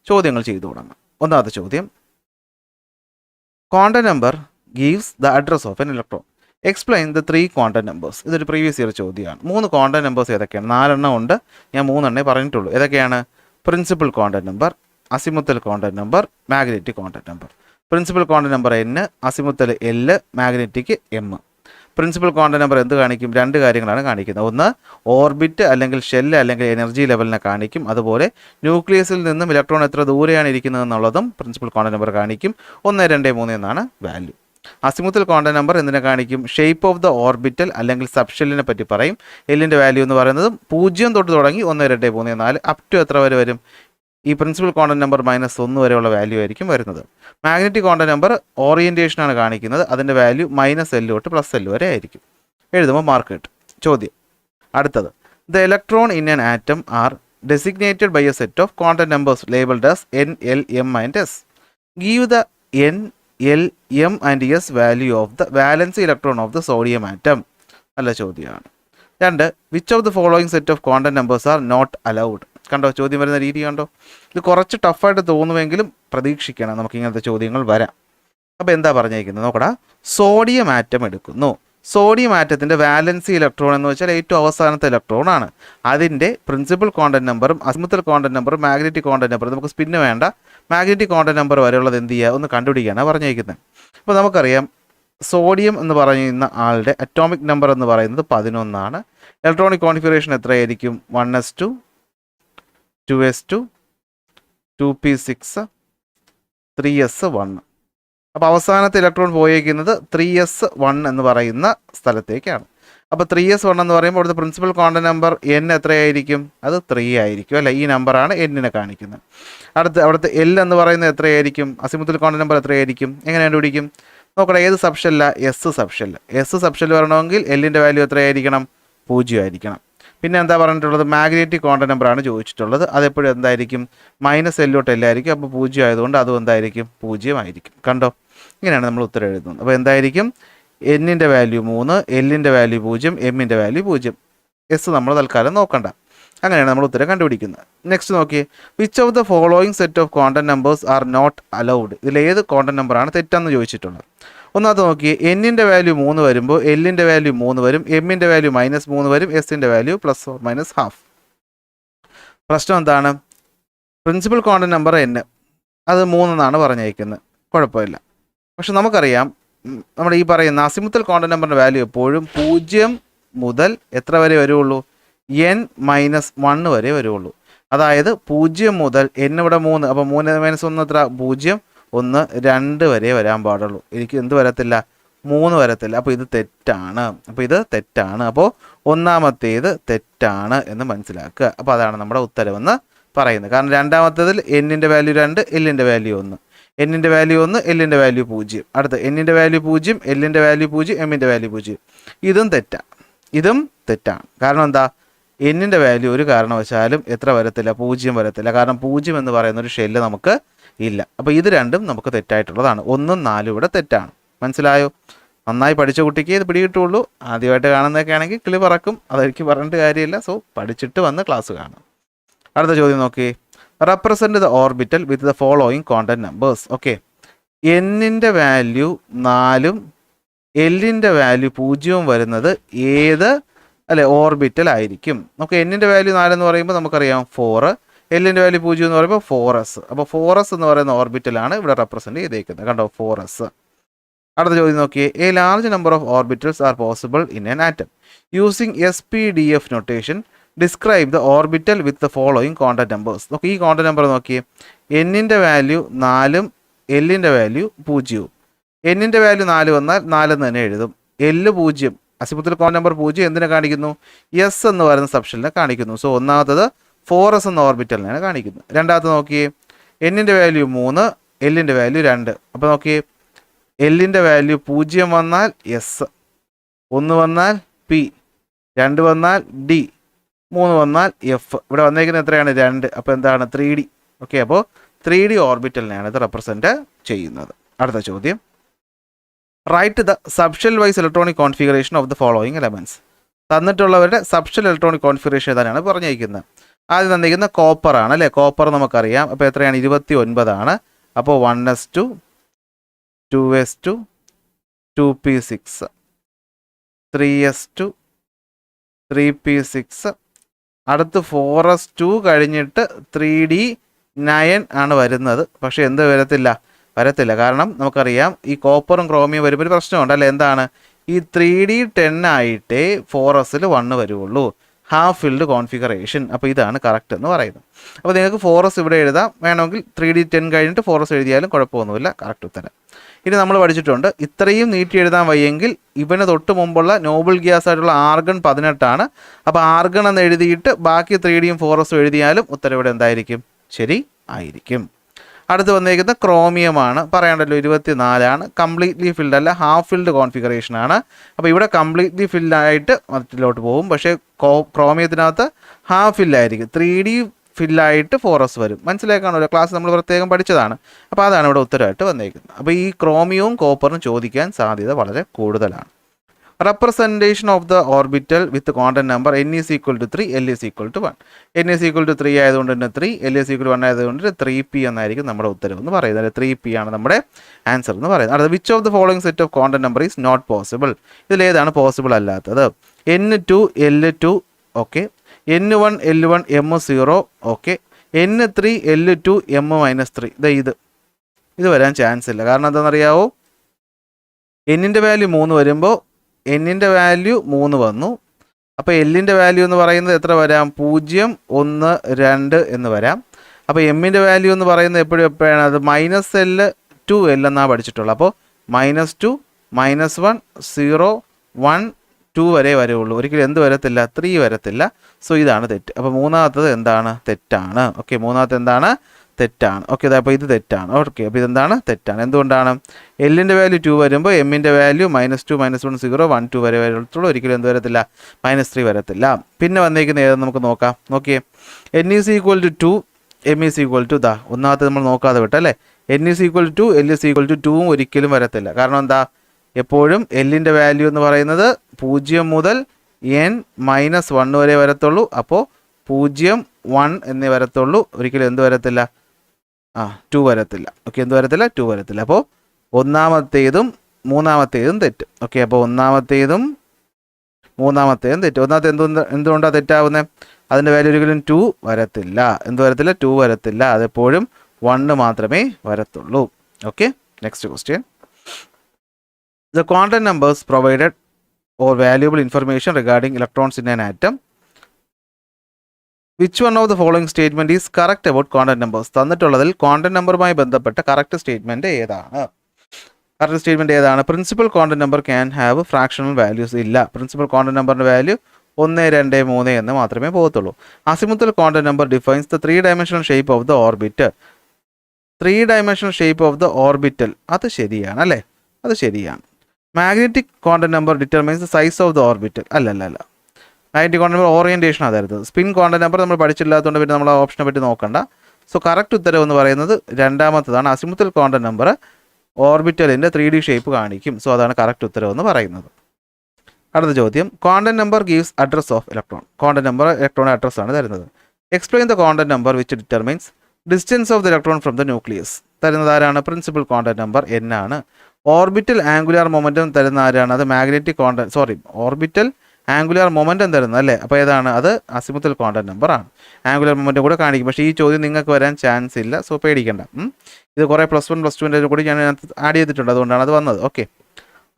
ചോദ്യങ്ങൾ ചെയ്തു തുടങ്ങാം. ഒന്നാമത്തെ ചോദ്യം, quantum number gives the address of an electron. Explain the 3 quantum numbers. ഇതൊരു പ്രീവിയസ് ഇയർ ചോദ്യമാണ്. 3 ക്വാണ്ടം നമ്പേഴ്സ് ഏതൊക്കെയാണ്? 4 എണ്ണം ഉണ്ട്, ഞാൻ 3 എണ്ണേ പറഞ്ഞിട്ടുള്ളൂ. ഏതൊക്കെയാണ്? Principal quantum number, azimuthal quantum number, magnetic quantum number. Principal quantum number n, azimuthal L, magnetic M. Principal quantum number എന്ത് കാണിക്കും? 2 കാര്യങ്ങളാണ് കാണിക്കുന്നത്. ഒന്ന്, ഓർബിറ്റ് അല്ലെങ്കിൽ ഷെല്ല് അല്ലെങ്കിൽ എനർജി ലെവലിനെ കാണിക്കും. അതുപോലെ ന്യൂക്ലിയസിൽ നിന്നും ഇലക്ട്രോൺ എത്ര ദൂരെയാണ് ഇരിക്കുന്നത് എന്നുള്ളതും പ്രിൻസിപ്പൽ ക്വാണ്ടം നമ്പർ കാണിക്കും. 1, 2, 3 എന്നാണ് വാല്യൂ. അസിമുത്തൽ ക്വാണ്ടം നമ്പർ എന്തിനെ കാണിക്കും? ഷേപ്പ് ഓഫ് ദ ഓർബിറ്റൽ അല്ലെങ്കിൽ സബ്ഷെല്ലിനെ പറ്റി പറയും. എല്ലിൻ്റെ വാല്യൂ എന്ന് പറയുന്നത് 0 തൊട്ട് തുടങ്ങി 1, 2, 3, 4 അപ് ടു എത്ര വരെ വരും? ഈ പ്രിൻസിപ്പൽ ക്വാണ്ടം നമ്പർ -1 വരെയുള്ള വാല്യൂ ആയിരിക്കും വരുന്നത്. മാഗ്നറ്റിക് ക്വാണ്ടം നമ്പർ ഓറിയൻറ്റേഷനാണ് കാണിക്കുന്നത്. അതിൻ്റെ വാല്യൂ -L തൊട്ട് +L വരെ ആയിരിക്കും. എഴുതുമ്പോൾ മാർക്ക് കിട്ടും. ചോദ്യം അടുത്തത്, the electron in an atom are designated by a set of quantum numbers labelled as N, L, M and S. Give the N, L, M and S value of the valence electron of the sodium atom. നല്ല ചോദ്യമാണ്. 2, which of the following set of quantum numbers are not allowed. കണ്ടോ ചോദ്യം വരുന്ന രീതി കണ്ടോ? ഇത് കുറച്ച് ടഫായിട്ട് തോന്നുമെങ്കിലും പ്രതീക്ഷിക്കണം, നമുക്ക് ഇങ്ങനത്തെ ചോദ്യങ്ങൾ വരാം. അപ്പോൾ എന്താ പറഞ്ഞിരിക്കുന്നത് നോക്കടാ. സോഡിയം ആറ്റം എടുക്കുന്നു. സോഡിയം ആറ്റത്തിൻ്റെ വാലൻസി ഇലക്ട്രോൺ എന്ന് വെച്ചാൽ ഏറ്റവും അവസാനത്തെ ഇലക്ട്രോൺ ആണ്. അതിൻ്റെ പ്രിൻസിപ്പൽ ക്വാണ്ടം നമ്പറും അസിമുത്തൽ ക്വാണ്ടം നമ്പറും മാഗ്നറ്റിക് ക്വാണ്ടം നമ്പറും, നമുക്ക് സ്പിന്ന് വേണ്ട, മാഗ്നറ്റിക് ക്വാണ്ടം നമ്പർ വരെയുള്ളത് എന്ത് ചെയ്യുക? ഒന്ന് കണ്ടുപിടിക്കുകയാണ് പറഞ്ഞിരിക്കുന്നത്. അപ്പോൾ നമുക്കറിയാം സോഡിയം എന്ന് പറയുന്ന ആളുടെ അറ്റോമിക് നമ്പർ എന്ന് പറയുന്നത് 11 ആണ്. ഇലക്ട്രോണിക് കോൺഫിഗറേഷൻ എത്രയായിരിക്കും? 1s2, 2s2, 2p6, 3s1. അപ്പോൾ അവസാനത്തെ ഇലക്ട്രോൺ പോയിരിക്കുന്നത് 3s1 എന്ന് പറയുന്ന സ്ഥലത്തേക്കാണ്. അപ്പോൾ 3s1 എന്ന് പറയുമ്പോൾ അവിടുത്തെ പ്രിൻസിപ്പൽ ക്വാണ്ടം നമ്പർ n എത്രയായിരിക്കും? അത് 3 ആയിരിക്കും അല്ല, ഈ നമ്പറാണ് n-നെ കാണിക്കുന്നത്. അവിടുത്തെ L എന്ന് പറയുന്നത് എത്രയായിരിക്കും? അസിമുത്തൽ ക്വാണ്ടം നമ്പർ എത്രയായിരിക്കും? എങ്ങനെ കണ്ടുപിടിക്കും? നോക്കട്ടെ, ഏത് സബ്ഷെല്ല? S subshell. എസ് സബ്ഷെല്ല് വരണമെങ്കിൽ L-ൻ്റെ വാല്യൂ എത്രയായിരിക്കണം? 0 ആയിരിക്കണം. പിന്നെ എന്താ പറഞ്ഞിട്ടുള്ളത്? മാഗ്നറ്റിക് ക്വാണ്ടം നമ്പറാണ് ചോദിച്ചിട്ടുള്ളത്. അതെപ്പോഴും എന്തായിരിക്കും? -L തൊട്ട് L ആയിരിക്കും. അപ്പോൾ 0 ആയതുകൊണ്ട് അതും എന്തായിരിക്കും? 0 ആയിരിക്കും. കണ്ടോ, ഇങ്ങനെയാണ് നമ്മൾ ഉത്തരം എഴുതുന്നത്. അപ്പോൾ എന്തായിരിക്കും? n-ൻ്റെ വാല്യൂ 3, L-ൻ്റെ വാല്യൂ 0, M-ൻ്റെ വാല്യൂ 0. എസ് നമ്മൾ തൽക്കാലം നോക്കണ്ട. അങ്ങനെയാണ് നമ്മൾ ഉത്തരം കണ്ടുപിടിക്കുന്നത്. നെക്സ്റ്റ് നോക്കിയേ, which of the following set of quantum numbers are not allowed. ഇതിലേത് ക്വാണ്ടം നമ്പറാണ് തെറ്റെന്ന് ചോദിച്ചിട്ടുള്ളത്. ഒന്നാമത്തെ നോക്കിയേ, n-ൻ്റെ വാല്യൂ 3 വരുമ്പോൾ L-ൻ്റെ വാല്യൂ 3 വരും, M-ൻ്റെ വാല്യൂ -3 വരും, S-ൻ്റെ വാല്യൂ +or-½ പ്രശ്നം എന്താണ്? പ്രിൻസിപ്പൽ ക്വാണ്ടം നമ്പർ n അത് 3 എന്നാണ് പറഞ്ഞേക്കുന്നത്, കുഴപ്പമില്ല. പക്ഷെ നമുക്കറിയാം നമ്മുടെ ഈ പറയുന്ന അസിമുത്തൽ ക്വാണ്ടം നമ്പറിൻ്റെ വാല്യൂ എപ്പോഴും 0 മുതൽ എത്ര വരെ വരുള്ളൂ? n-1 വരെ വരുള്ളൂ. അതായത് 0 മുതൽ n ഇവിടെ 3, അപ്പോൾ 3 - 1 എത്ര? 0, 1, 2 വരെ വരാൻ പാടുള്ളൂ. എനിക്ക് എന്ത് വരത്തില്ല? 3 വരത്തില്ല. അപ്പോൾ ഇത് തെറ്റാണ്. അപ്പോൾ ഒന്നാമത്തേത് തെറ്റാണ് എന്ന് മനസ്സിലാക്കുക. അപ്പോൾ അതാണ് നമ്മുടെ ഉത്തരവെന്ന് പറയുന്നത്. കാരണം രണ്ടാമത്തേതിൽ n-ൻ്റെ വാല്യൂ 2, L-ൻ്റെ വാല്യൂ 1, n-ൻ്റെ വാല്യൂ 1, L-ൻ്റെ വാല്യൂ 0. അടുത്ത് n-ൻ്റെ വാല്യൂ 0, L-ൻ്റെ വാല്യൂ 0, M-ൻ്റെ വാല്യൂ 0. ഇതും തെറ്റാണ്. കാരണം എന്താ? n-ൻ്റെ വാല്യൂ ഒരു കാരണവശാലും എത്ര വരത്തില്ല? 0 വരത്തില്ല. കാരണം 0 എന്ന് പറയുന്ന ഒരു ഷെല്ല് നമുക്ക് ഇല്ല. അപ്പോൾ ഇത് രണ്ടും നമുക്ക് തെറ്റായിട്ടുള്ളതാണ്. 1ഉം 4ഉം ഇവിടെ തെറ്റാണ്. മനസ്സിലായോ? നന്നായി പഠിച്ച കുട്ടിക്ക് ഇത് പിടികിട്ടുള്ളൂ. ആദ്യമായിട്ട് കാണുന്നതൊക്കെ ആണെങ്കിൽ കിളി പറക്കും, അതെനിക്ക് പറഞ്ഞിട്ട് കാര്യമില്ല. സോ പഠിച്ചിട്ട് വന്ന് ക്ലാസ് കാണാം. അടുത്ത ചോദ്യം നോക്കി, represent the orbital with the following quantum numbers. Okay, n-ൻ്റെ വാല്യൂ 4ഉം L-ൻ്റെ വാല്യൂ 0ഉം വരുന്നത് ഏത് ഓർബിറ്റൽ ആയിരിക്കും? നമുക്ക് n-ൻ്റെ വാല്യൂ 4 എന്ന് പറയുമ്പോൾ നമുക്കറിയാം 4, L-ൻ്റെ വാല്യൂ 0 എന്ന് പറയുമ്പോൾ 4s. അപ്പോൾ 4s എന്ന് പറയുന്ന ഓർബിറ്റലാണ് ഇവിടെ റെപ്രസെൻറ്റ് ചെയ്തേക്കുന്നത്. കണ്ടോ, 4s. അടുത്ത ചോദ്യം നോക്കിയേ, A large number of orbitals R possible in an atom using SPDF notation. Describe the orbital with the following quantum numbers. നോക്കി, ഈ ക്വാണ്ടം നമ്പർ നോക്കിയേ, n-ൻ്റെ വാല്യൂ 4ഉം L-ൻ്റെ വാല്യൂ 0ഉം. n-ൻ്റെ വാല്യൂ 4 വന്നാൽ 4 എന്ന് തന്നെ എഴുതും. L 0, അസിമുത്തൽ ക്വാണ്ടം നമ്പർ 0 എന്തിനെ കാണിക്കുന്നു? S എന്ന് പറയുന്ന സബ്ഷെല്ലിനെ കാണിക്കുന്നു. സോ ഒന്നാമത്തത് 4s എന്ന ഓർബിറ്റലിനെയാണ് കാണിക്കുന്നത്. രണ്ടാമത്തെ നോക്കിയേ, n-ൻ്റെ വാല്യൂ 3, L-ൻ്റെ വാല്യൂ 2. അപ്പോൾ നോക്കിയേ, L-ൻ്റെ വാല്യൂ 0 വന്നാൽ S, 1 വന്നാൽ P, 2 വന്നാൽ D, 3 വന്നാൽ F. ഇവിടെ വന്നേക്കുന്നത് എത്രയാണ്? 2. അപ്പോൾ എന്താണ്? 3D. ഓക്കെ, അപ്പോൾ 3D ഓർബിറ്റലിനെയാണ് ഇത് റെപ്രസെൻറ്റ് ചെയ്യുന്നത്. അടുത്ത ചോദ്യം, write the subshell wise electronic configuration of the following elements. തന്നിട്ടുള്ളവരുടെ സബ്ഷെൽ ഇലക്ട്രോണിക് കോൺഫിഗറേഷൻ ഏതാണ് പറഞ്ഞിരിക്കുന്നത്. ആദ്യം തന്നിരിക്കുന്ന കോപ്പറാണ് അല്ലേ, കോപ്പർ നമുക്കറിയാം. അപ്പോൾ എത്രയാണ്, 29ആണ്. അപ്പോൾ 1s2 2s2 2p6 3s2 3p6 അടുത്ത് 4s2 കഴിഞ്ഞിട്ട് 3d9 ആണ് വരുന്നത്. പക്ഷേ എന്ത് വരത്തില്ല. കാരണം നമുക്കറിയാം ഈ കോപ്പറും ക്രോമിയം വരുമ്പോൾ ഒരു പ്രശ്നമുണ്ട് അല്ലേ, എന്താണ്, ഈ 3d10 ആയിട്ടേ 4sൽ 1 വരുള്ളൂ, ഹാഫ് ഫിൽഡ് കോൺഫിഗറേഷൻ. അപ്പോൾ ഇതാണ് കറക്റ്റ് എന്ന് പറയുന്നത്. അപ്പോൾ നിങ്ങൾക്ക് 4s ഇവിടെ എഴുതാം, വേണമെങ്കിൽ 3d10 കഴിഞ്ഞിട്ട് 4s എഴുതിയാലും കുഴപ്പമൊന്നുമില്ല, കറക്റ്റ് ഉത്തരം. ഇനി നമ്മൾ പഠിച്ചിട്ടുണ്ട്, ഇത്രയും നീട്ടി എഴുതാൻ വയ്യെങ്കിൽ ഇവന് തൊട്ട് മുമ്പുള്ള നോബിൾ ഗ്യാസ് ആയിട്ടുള്ള ആർഗൺ 18ആണ്. അപ്പോൾ ആർഗൺ എന്ന് എഴുതിയിട്ട് ബാക്കി 3dയും 4sഉം എഴുതിയാലും ഉത്തരം ഇവിടെ എന്തായിരിക്കും, ശരി ആയിരിക്കും. അടുത്ത് വന്നേക്കുന്ന ക്രോമിയമാണ്, പറയണ്ടല്ലോ 24ആണ്. കംപ്ലീറ്റ്ലി ഫിൽഡ് അല്ല, ഹാഫ് ഫിൽഡ് കോൺഫിഗറേഷൻ ആണ്. അപ്പോൾ ഇവിടെ കംപ്ലീറ്റ്ലി ഫില്ലായിട്ട് മറ്റിലോട്ട് പോകും. പക്ഷേ ക്രോമിയത്തിനകത്ത് ഹാഫ് ഫില്ലായിരിക്കും, 3d ഫില്ലായിട്ട് 4s വരും. മനസ്സിലാക്കാണല്ലോ, ക്ലാസ് നമ്മൾ പ്രത്യേകം പഠിച്ചതാണ്. അപ്പോൾ അതാണ് ഇവിടെ ഉത്തരമായിട്ട് വന്നേക്കുന്നത്. അപ്പോൾ ഈ ക്രോമിയവും കോപ്പറും ചോദിക്കാൻ സാധ്യത വളരെ കൂടുതലാണ്. Representation of the orbital with content number n is equal to 3, l is equal to 1. n is equal to 3 ആയതുകൊണ്ട് തന്നെ 3, l is equal to 1 ആയതുകൊണ്ട് 3p എന്നായിരിക്കും നമ്മുടെ ഉത്തരം എന്ന് പറയുന്നത്. 3p ആണ് നമ്മുടെ ആൻസർ എന്ന് പറയുന്നത്. അടുത്ത, which of the following set of quantum number is not possible. ഇതിലേതാണ് പോസിബിൾ അല്ലാത്തത്? n2 l2 okay, n1 l1 m0 okay, n3 l2 m-3. ഇത് വരാൻ ചാൻസ് ഇല്ല. കാരണം എന്താണെന്നറിയാവോ, എന്നിൻ്റെ വാല്യൂ 3 വരുമ്പോൾ എന്നിൻ്റെ വാല്യൂ 3 വന്നു. അപ്പോൾ എല്ലിൻ്റെ വാല്യൂ എന്ന് പറയുന്നത് എത്ര വരാം, 0 1 2 എന്ന് വരാം. അപ്പോൾ എമ്മിൻ്റെ വാല്യൂ എന്ന് പറയുന്നത് എപ്പോഴാണ് അത് -l2 l എന്നാണ് പഠിച്ചിട്ടുള്ളത്. അപ്പോൾ -2 -1 0 1 2 വരെ വരുള്ളൂ, ഒരിക്കലും എന്ത് വരത്തില്ല, 3 വരത്തില്ല. സോ ഇതാണ് തെറ്റ്. അപ്പോൾ മൂന്നാമത്തത് എന്താണ്, തെറ്റാണ്. ഓക്കെ, മൂന്നാമത്തെ എന്താണ്, തെറ്റാണ്. ഓക്കെ, അപ്പോൾ ഇത് തെറ്റാണ്. ഓക്കെ, അപ്പോൾ ഇതെന്താണ്, തെറ്റാണ്. എന്തുകൊണ്ടാണ്, എല്ലിൻ്റെ വാല്യൂ 2 വരുമ്പോൾ എമ്മിൻ്റെ വാല്യൂ -2 -1 0 1 2 വരെ വരത്തുള്ളൂ, ഒരിക്കലും എന്ത് വരത്തില്ല, -3 വരത്തില്ല. പിന്നെ വന്നേക്കുന്ന ഏതെന്ന് നമുക്ക് നോക്കാം. നോക്കിയേ, n is equal to 2, m is equal to ഒന്നാമത്തെ നമ്മൾ നോക്കാതെ വിട്ടല്ലേ, n is equal to 2 l is equal to 2 ഒരിക്കലും വരത്തില്ല. കാരണം എന്താ, എപ്പോഴും എല്ലിൻ്റെ വാല്യൂ എന്ന് പറയുന്നത് 0 മുതൽ n -1 വരെ വരത്തുള്ളൂ. അപ്പോൾ 0 1 എന്നേ വരത്തുള്ളൂ, ഒരിക്കലും എന്ത് വരത്തില്ല, 2 വരത്തില്ല. ഓക്കെ, എന്ത് വരത്തില്ല, 2 വരത്തില്ല. അപ്പോൾ ഒന്നാമത്തേതും മൂന്നാമത്തേതും തെറ്റ്. ഓക്കെ, അപ്പോൾ ഒന്നാമത്തേതും മൂന്നാമത്തേതും തെറ്റ്. ഒന്നാമത്തെ എന്തുകൊണ്ടാണ് തെറ്റാവുന്നത്, അതിൻ്റെ വാല്യൂ ഒരിക്കലും 2 വരത്തില്ല. എന്ത് വരത്തില്ല, 2 വരത്തില്ല. അതെപ്പോഴും 1 മാത്രമേ വരത്തുള്ളൂ. Okay, next question. The quantum numbers provided or valuable information regarding electrons in an atom. Which one of the following statement is correct about quantum numbers? തന്നിട്ടുള്ളതിൽ ക്വാണ്ടം നമ്പറുമായി ബന്ധപ്പെട്ട കറക്റ്റ് സ്റ്റേറ്റ്മെൻറ്റ് ഏതാണ്? കറക്റ്റ് സ്റ്റേറ്റ്മെൻറ്റ് ഏതാണ്? Principal quantum number can have fractional values. ഇല്ല, principal quantum നമ്പറിൻ്റെ value 1 2 3 എന്ന് മാത്രമേ പോകത്തുള്ളൂ. Azimuthal quantum number defines the 3-dimensional shape of the orbit. 3-dimensional shape of the orbital, അത് ശരിയാണ് അല്ലേ, അത് ശരിയാണ്. Magnetic quantum number determines the size of the orbital. അല്ലല്ല, മാഗ്നറ്റിക് ക്വാണ്ടം നമ്പർ ഓറിയൻറ്റേഷൻ അതായിരുന്നു. സ്പിൻ ക്വാണ്ടം നമ്പർ നമ്മൾ പഠിച്ചില്ലാത്തതുകൊണ്ട് പിന്നെ നമ്മൾ ആ ഓപ്ഷനെ പറ്റി നോക്കണ്ട. സോ കറക്റ്റ് ഉത്തരവ് എന്ന് പറയുന്നത് രണ്ടാമത്തതാണ്. അസിമുത്തൽ ക്വാണ്ടം നമ്പർ ഓർബിറ്റലിൻ്റെ 3D ഷേപ്പ് കാണിക്കും. സോ അതാണ് കറക്റ്റ് ഉത്തരവ് എന്ന് പറയുന്നത്. അടുത്ത ചോദ്യം, quantum number gives address of electron. Quantum number ഇലക്ട്രോണിൻ്റെ അഡ്രസ് ആണ് തരുന്നത്. Explain the quantum number which determines distance of the electron from the nucleus. തരുന്നത് ആരാണ്? പ്രിൻസിപ്പൽ ക്വാണ്ടം നമ്പർ n ആണ്. ഓർബിറ്റൽ ആംഗുലാർ മൊമെൻറ്റം തരുന്ന ആരാണ്? അത് മാഗ്നറ്റിക് ഓർബിറ്റൽ ആംഗുലാർ മൊമെൻറ്റം തരുന്നത് അല്ലേ. അപ്പോൾ ഏതാണ്? അത് അസിമുത്തൽ ക്വാണ്ടം നമ്പർ ആണ്. ആംഗുലാർ മൊമെൻറ്റം കൂടെ കാണിക്കും. പക്ഷേ ഈ ചോദ്യം നിങ്ങൾക്ക് വരാൻ ചാൻസ് ഇല്ല. സോ പേടിക്കണ്ട. ഇത് കുറേ +1 +2ൻ്റെ കൂടി ഞാൻ ആഡ് ചെയ്തിട്ടുണ്ട്, അതുകൊണ്ടാണ് അത് വന്നത്. Okay,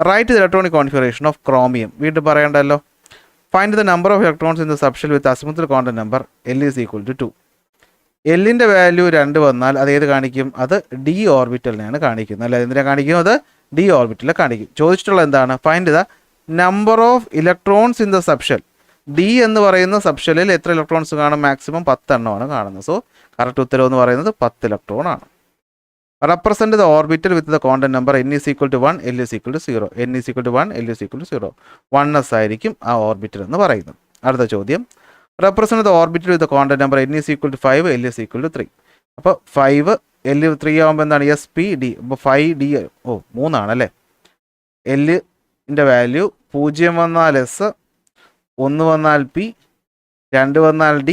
write the electronic configuration of chromium. വീണ്ടും പറയണ്ടല്ലോ. Find the number of electrons in the subshell with azimuthal quantum number l is equal to 2. എല്ലിൻ്റെ വാല്യൂ 2 വന്നാൽ അത് ഏത് കാണിക്കും? അത് ഡി ഓർബിറ്റലിനെയാണ് കാണിക്കുന്നത് അല്ലേ. എന്തിനാണ് കാണിക്കും? അത് ഡി ഓർബിറ്റലിൽ കാണിക്കും. ചോദിച്ചിട്ടുള്ളത് എന്താണ്? Find the number of electrons in the subshell. D എന്ന് പറയുന്ന സബ്ഷെല്ലിൽ എത്ര ഇലക്ട്രോൺസ് കാണും? മാക്സിമം 10 എണ്ണമാണ് കാണുന്നത്. സോ കറക്റ്റ് ഉത്തരവ് എന്ന് പറയുന്നത് 10 ഇലക്ട്രോൺ ആണ്. Represent the orbital with the quantum number n is equal to 1 l is equal to 0. n is equal to 1 l is equal to 0. 1s ആയിരിക്കും ആ ഓർബിറ്റൽ എന്ന് പറയുന്നത്. അടുത്ത ചോദ്യം, represent the orbital with the quantum number n is equal to 5 l is equal to 3. അപ്പോൾ 5 l 3 ആകുമ്പോൾ എന്താണ്? SP D. അപ്പോൾ 5D 3 ആണല്ലേ. എല്ലിൻ്റെ വാല്യൂ 0 വന്നാൽ S, 1 വന്നാൽ P, 2 വന്നാൽ D,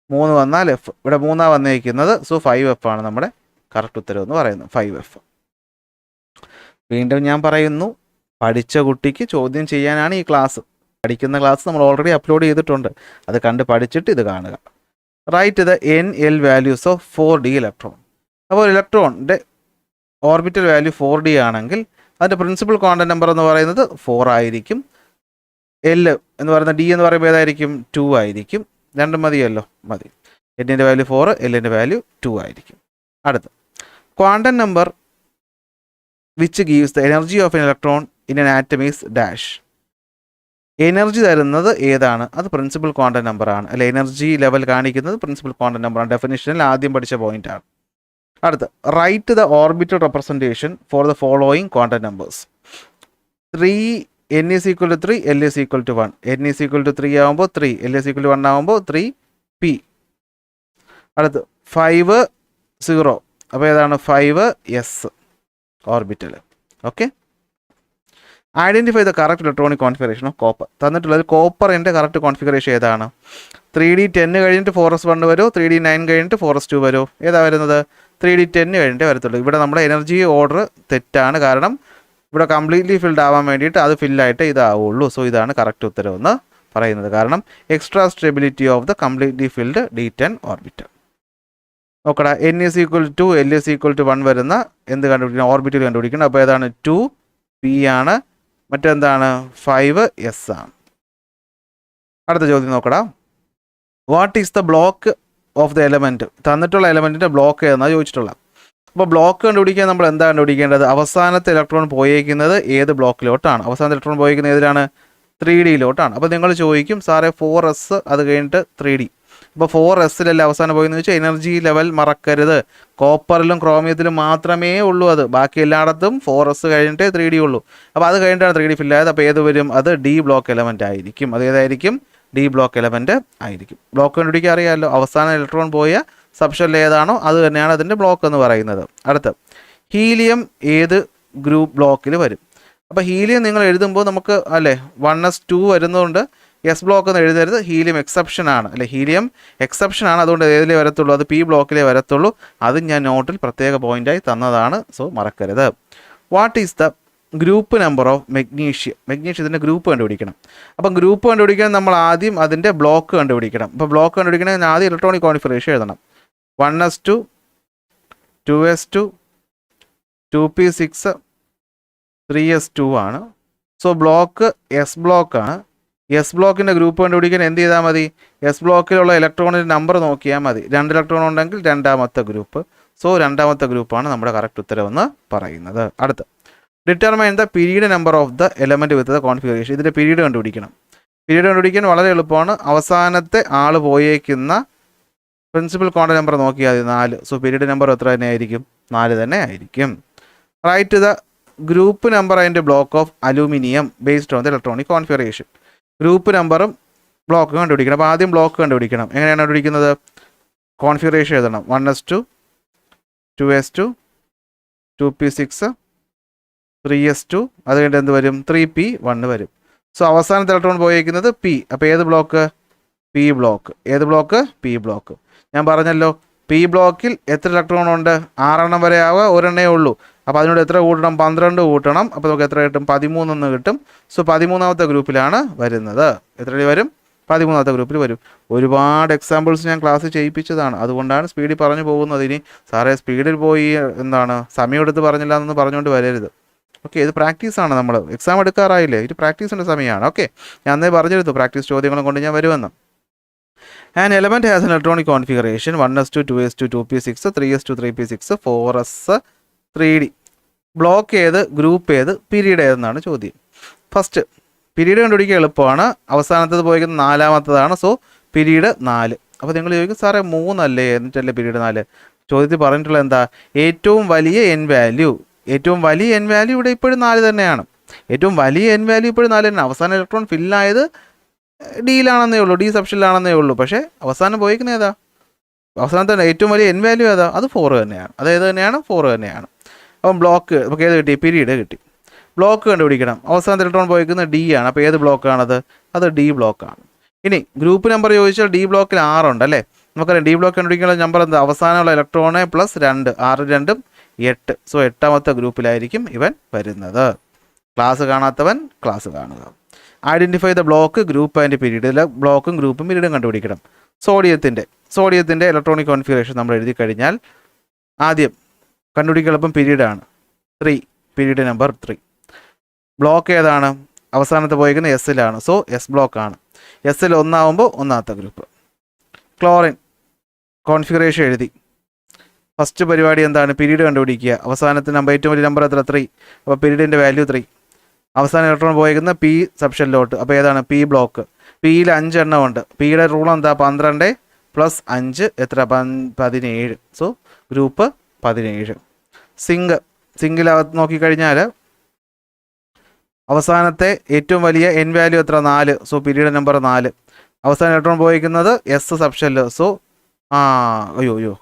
3 വന്നാൽ എഫ്, ഇവിടെ 3 വന്നിരിക്കുന്നത്. സോ 5F ആണ് നമ്മുടെ കറക്റ്റ് ഉത്തരം എന്ന് പറയുന്നത്, 5F. വീണ്ടും ഞാൻ പറയുന്നു, പഠിച്ച കുട്ടിക്ക് ചോദ്യം ചെയ്യാനാണ് ഈ ക്ലാസ്. പഠിക്കുന്ന ക്ലാസ് നമ്മൾ ഓൾറെഡി അപ്ലോഡ് ചെയ്തിട്ടുണ്ട്, അത് കണ്ട് പഠിച്ചിട്ട് ഇത് കാണുക. Write the NL values of 4D electron. അപ്പോൾ ഇലക്ട്രോണിൻ്റെ ഓർബിറ്റൽ വാല്യൂ 4D ആണെങ്കിൽ അതിൻ്റെ പ്രിൻസിപ്പൽ ക്വാണ്ടം നമ്പർ എന്ന് പറയുന്നത് 4 ആയിരിക്കും. L എന്ന് പറയുന്ന D എന്ന് പറയുമ്പോൾ ഏതായിരിക്കും? 2 ആയിരിക്കും. രണ്ടും മതിയല്ലോ, മതി. Nൻ്റെ വാല്യൂ 4, Lൻ്റെ വാല്യൂ 2 ആയിരിക്കും. അടുത്ത് quantum number which gives the energy of an electron in an atom is dash. Energy തരുന്നത് ഏതാണ്? അത് പ്രിൻസിപ്പൽ ക്വാണ്ടം നമ്പർ ആണ്. അല്ലെ, എനർജി ലെവൽ കാണിക്കുന്നത് പ്രിൻസിപ്പൽ ക്വാണ്ടം നമ്പർ ആണ്. ഡെഫിനിഷനിൽ ആദ്യം പഠിച്ച പോയിന്റ് ആണ്. അടുത്ത് write the orbital representation for the following quantum numbers. 3 n is equal to 3, L is equal to 1. n is equal to 3 ആകുമ്പോൾ 3, L is equal to 1 ആകുമ്പോൾ 3p. അടുത്ത് 5 0, അപ്പോൾ ഏതാണ്? 5s orbital. Okay, identify the correct electronic configuration of copper. തന്നിട്ടുള്ളത് കോപ്പറിൻ്റെ correct configuration ഏതാണ്? 3D10 കഴിഞ്ഞിട്ട് 4s1 വരുമോ, 3D9 കഴിഞ്ഞിട്ട് 4s2 വരുമോ? ഏതാ വരുന്നത്? 3D10 കഴിഞ്ഞിട്ടേ വരത്തുള്ളൂ. ഇവിടെ നമ്മുടെ എനർജി ഓർഡർ തെറ്റാണ്, കാരണം ഇവിടെ കംപ്ലീറ്റ്ലി ഫിൽഡ് ആവാൻ വേണ്ടിയിട്ട് അത് ഫില്ലായിട്ട് ഇതാവുള്ളൂ. സോ ഇതാണ് കറക്റ്റ് ഉത്തരവെന്ന് പറയുന്നത്, കാരണം extra stability of the completely filled D10 orbital. നോക്കടാ, n is equal to 2, L is equal to 1 വരുന്ന എന്ത് കണ്ടുപിടിക്കണം? ഓർബിറ്റൽ കണ്ടുപിടിക്കണം. അപ്പോൾ ഏതാണ്? 2p ആണ്. മറ്റെന്താണ്? 5s ആണ്. അടുത്ത ചോദ്യം നോക്കടാ, what is the block of the element? തന്നിട്ടുള്ള എലമെൻറ്റിൻ്റെ ബ്ലോക്ക് ഏതെന്നാണ് ചോദിച്ചിട്ടുള്ളത്. അപ്പോൾ ബ്ലോക്ക് കണ്ടുപിടിക്കാൻ നമ്മൾ എന്താ കണ്ടുപിടിക്കേണ്ടത്? അവസാനത്തെ ഇലക്ട്രോൺ പോയേക്കുന്നത് ഏത് ബ്ലോക്കിലോട്ടാണ്? അവസാനത്തെ ഇലക്ട്രോൺ പോയേക്കുന്നത് ഏതിലാണ്? 3Dയിലോട്ടാണ്. അപ്പോൾ നിങ്ങൾ ചോദിക്കും, സാറേ 4s അത് കഴിഞ്ഞിട്ട് 3D. അപ്പോൾ 4sലല്ലേ അവസാനം പോയെന്ന് വെച്ചാൽ എനർജി ലെവൽ മറക്കരുത്. കോപ്പറിലും ക്രോമിയത്തിലും മാത്രമേ ഉള്ളൂ അത്, ബാക്കി എല്ലായിടത്തും 4s കഴിഞ്ഞിട്ടേ 3D ഉള്ളൂ. അപ്പോൾ അത് കഴിഞ്ഞിട്ടാണ് 3D ഫില്ലായത്. അപ്പോൾ ഏത് വരും? അത് D ബ്ലോക്ക് എലമെൻ്റ് ആയിരിക്കും. അത് ഏതായിരിക്കും? D ബ്ലോക്ക് എലമെൻ്റ് ആയിരിക്കും. ബ്ലോക്ക് കണ്ടുപിടിക്കാൻ അറിയാമല്ലോ, അവസാന ഇലക്ട്രോൺ പോയ സബ്ഷെൽ ഏതാണോ അത് തന്നെയാണ് അതിൻ്റെ ബ്ലോക്ക് എന്ന് പറയുന്നത്. അടുത്ത് ഹീലിയം ഏത് ഗ്രൂപ്പ് ബ്ലോക്കിൽ വരും? അപ്പോൾ ഹീലിയം നിങ്ങൾ എഴുതുമ്പോൾ നമുക്ക് അല്ലേ 1s2 വരുന്നതുകൊണ്ട് എസ് ബ്ലോക്ക് എന്ന് എഴുതരുത്, ഹീലിയം എക്സെപ്ഷൻ ആണ്. അല്ലെ, ഹീലിയം എക്സെപ്ഷൻ ആണ്, അതുകൊണ്ട് ഏതിലേ വരത്തുള്ളൂ? അത് P ബ്ലോക്കിലേ വരത്തുള്ളൂ. അത് ഞാൻ നോട്ടിൽ പ്രത്യേക പോയിന്റായി തന്നതാണ്, സോ മറക്കരുത്. What is the group number of magnesium? Magnesium ഇതിൻ്റെ ഗ്രൂപ്പ് കണ്ടുപിടിക്കണം. അപ്പം ഗ്രൂപ്പ് കണ്ടുപിടിക്കാൻ നമ്മൾ ആദ്യം അതിൻ്റെ ബ്ലോക്ക് കണ്ടുപിടിക്കണം. അപ്പോൾ ബ്ലോക്ക് കണ്ടുപിടിക്കണമെങ്കിൽ ആദ്യം ഇലക്ട്രോണിക് കോൺഫിഗറേഷൻ എഴുതണം. 1s2, 2s2, 2p6, 3s2 ആണ്. സോ ബ്ലോക്ക് എസ് ബ്ലോക്കാണ്. എസ് ബ്ലോക്കിൻ്റെ ഗ്രൂപ്പ് കണ്ടുപിടിക്കാൻ എന്ത് ചെയ്താൽ മതി? എസ് ബ്ലോക്കിലുള്ള ഇലക്ട്രോണിൻ്റെ നമ്പർ നോക്കിയാൽ മതി. 2 ഇലക്ട്രോൺ ഉണ്ടെങ്കിൽ രണ്ടാമത്തെ ഗ്രൂപ്പ്. സോ രണ്ടാമത്തെ ഗ്രൂപ്പാണ് നമ്മുടെ കറക്റ്റ് ഉത്തരവെന്ന് പറയുന്നത്. അടുത്ത് determine the period number of the element with the configuration. ഇതിൻ്റെ പീരീഡ് കണ്ടുപിടിക്കണം. പീരീഡ് കണ്ടുപിടിക്കാൻ വളരെ എളുപ്പമാണ്. അവസാനത്തെ ആൾ പോയേക്കുന്ന പ്രിൻസിപ്പൽ ക്വാണ്ടം നമ്പർ നോക്കിയാൽ മതി, 4. സോ പീരീഡ് നമ്പർ എത്ര തന്നെ ആയിരിക്കും? 4 തന്നെ ആയിരിക്കും. റൈറ്റ് ദ ഗ്രൂപ്പ് നമ്പർ അതിൻ്റെ block of aluminium based on the electronic configuration. Group നമ്പറും ബ്ലോക്ക് കണ്ടുപിടിക്കണം. അപ്പോൾ ആദ്യം ബ്ലോക്ക് കണ്ടുപിടിക്കണം. എങ്ങനെയാണ് കണ്ടുപിടിക്കുന്നത്? കോൺഫിഗറേഷൻ എഴുതണം. 1s2, 2s2, 2p6, 3s2, അത് കഴിഞ്ഞിട്ട് എന്ത് വരും? 3p1 വരും. സോ അവസാനത്തെ ഇലക്ട്രോൺ പോയിരിക്കുന്നത് P. അപ്പോൾ ഏത് ബ്ലോക്ക്? P block. ഏത് ബ്ലോക്ക്? P block. ഞാൻ പറഞ്ഞല്ലോ, P ബ്ലോക്കിൽ എത്ര ഇലക്ട്രോൺ ഉണ്ട്? 6 എണ്ണം വരെ ആവുക, ഒരെണ്ണേ ഉള്ളൂ. അപ്പോൾ അതിനോട് എത്ര കൂട്ടണം? 12 കൂട്ടണം. അപ്പോൾ നമുക്ക് എത്ര കിട്ടും? 13 എന്ന് കിട്ടും. സോ 13ാമത്തെ ഗ്രൂപ്പിലാണ് വരുന്നത്. എത്ര വരും? 13ാമത്തെ ഗ്രൂപ്പിൽ വരും. ഒരുപാട് എക്സാമ്പിൾസ് ഞാൻ ക്ലാസ് ചെയ്യിപ്പിച്ചതാണ്, അതുകൊണ്ടാണ് സ്പീഡിൽ പറഞ്ഞു പോകുന്നത്. ഇനി സാറേ സ്പീഡിൽ പോയി സമയം എടുത്ത് പറഞ്ഞില്ല എന്നൊന്നും പറഞ്ഞുകൊണ്ട് വരരുത്. ഓക്കെ, ഇത് പ്രാക്ടീസാണ്. നമ്മൾ എക്സാം എടുക്കാറായില്ലേ? ഇത് പ്രാക്ടീസിൻ്റെ സമയമാണ്. ഓക്കെ, ഞാൻ അന്നേ പറഞ്ഞിരുന്നു പ്രാക്ടീസ് ചോദ്യങ്ങളും കൊണ്ട് ഞാൻ വരുമെന്ന്. An element has an electronic configuration 1s2, 2s2, 2p6, 3s2, 3p6, 4s, 3d. Block ഏത്? ഗ്രൂപ്പ് ഏത്? പീരീഡ് ഏതെന്നാണ് ചോദ്യം. ഫസ്റ്റ് പീരീഡ് കണ്ടുപിടിക്കുക എളുപ്പമാണ്. അവസാനത്തത് പോയിരിക്കുന്നത് 4ാമത്തതാണ്. So period 4. അപ്പോൾ നിങ്ങൾ ചോദിക്കും, സാറേ 3 അല്ലേ, എന്നിട്ടല്ലേ പീരീഡ് 4? ചോദ്യത്തിൽ പറഞ്ഞിട്ടുള്ള എന്താ? ഏറ്റവും വലിയ എൻ വാല്യൂ. ഏറ്റവും വലിയ എൻ വാല്യൂ ഇവിടെ ഇപ്പോഴും 4 തന്നെയാണ്. ഏറ്റവും വലിയ എൻ വാല്യൂ ഇപ്പോഴും 4 തന്നെ. അവസാന ഇലക്ട്രോൺ ഫില്ലായത് ഡിയിലാണെന്നേ ഉള്ളൂ, ഡി സബ്ഷനിലാണെന്നേ ഉള്ളൂ. പക്ഷേ അവസാനം പോയിരിക്കുന്നത് ഏതാ? അവസാനത്തെ ഏറ്റവും വലിയ എൻ വാല്യൂ ഏതാ? അത് 4 തന്നെയാണ്. അത് ഏത് തന്നെയാണ്? 4 തന്നെയാണ്. അപ്പം ബ്ലോക്ക് നമുക്ക് ഏത് കിട്ടി? പീരീഡ് കിട്ടി. ബ്ലോക്ക് കണ്ടുപിടിക്കണം. അവസാനത്തെ ഇലക്ട്രോൺ പോയിരിക്കുന്നത് ഡി ആണ്. അപ്പോൾ ഏത് ബ്ലോക്കാണത്? അത് ഡി ബ്ലോക്കാണ്. ഇനി ഗ്രൂപ്പ് നമ്പർ ചോദിച്ചാൽ ഡി ബ്ലോക്കിൽ 6 ഉണ്ട് അല്ലേ? നമുക്കറിയാം ഡി ബ്ലോക്ക് കണ്ടുപിടിക്കാനുള്ള നമ്പർ എന്താ? അവസാനമുള്ള ഇലക്ട്രോണ് പ്ലസ് 2, 6 2 8. സോ 8ാമത്തെ ഗ്രൂപ്പിലായിരിക്കും ഇവൻ വരുന്നത്. ക്ലാസ് കാണാത്തവൻ ക്ലാസ് കാണുക. Identify the block, group and period. ഇതിൽ ബ്ലോക്കും ഗ്രൂപ്പും പീരീഡും കണ്ടുപിടിക്കണം. സോഡിയത്തിൻ്റെ ഇലക്ട്രോണിക് കോൺഫിഗറേഷൻ നമ്മൾ എഴുതി കഴിഞ്ഞാൽ ആദ്യം കണ്ടുപിടിക്കാൻ എളുപ്പം പീരീഡാണ്. 3, പീരീഡ് നമ്പർ 3. ബ്ലോക്ക് ഏതാണ്? അവസാനത്തെ പോയിരിക്കുന്ന എസ്സിലാണ്. സോ എസ് ബ്ലോക്കാണ്. എസ്സിൽ 1 ആവുമ്പോൾ 1ാമത്തെ ഗ്രൂപ്പ്. ക്ലോറിൻ കോൺഫിഗറേഷൻ എഴുതി. ഫസ്റ്റ് പരിപാടി എന്താണ്? പീരീഡ് കണ്ടുപിടിക്കുക. അവസാനത്തെ നമ്പർ, ഏറ്റവും വലിയ നമ്പർ എത്ര? 3. അപ്പോൾ പീരീഡിൻ്റെ വാല്യൂ 3. അവസാന ഇലക്ട്രോൺ പോയിരിക്കുന്ന പി സബ്ഷനിലോട്ട്. അപ്പോൾ ഏതാണ്? P block. പിയിൽ 5 എണ്ണം ഉണ്ട്. പിയുടെ റൂൾ എന്താ? 12 + 5 എത്ര? 17. So group 17. സിംഗിലകത്ത് നോക്കിക്കഴിഞ്ഞാൽ അവസാനത്തെ ഏറ്റവും വലിയ എൻ വാല്യൂ എത്ര? 4. So period number 4. അവസാന ഇലക്ട്രോൺ പോയിരിക്കുന്നത് എസ് സബ്ഷെല്ല്. സോ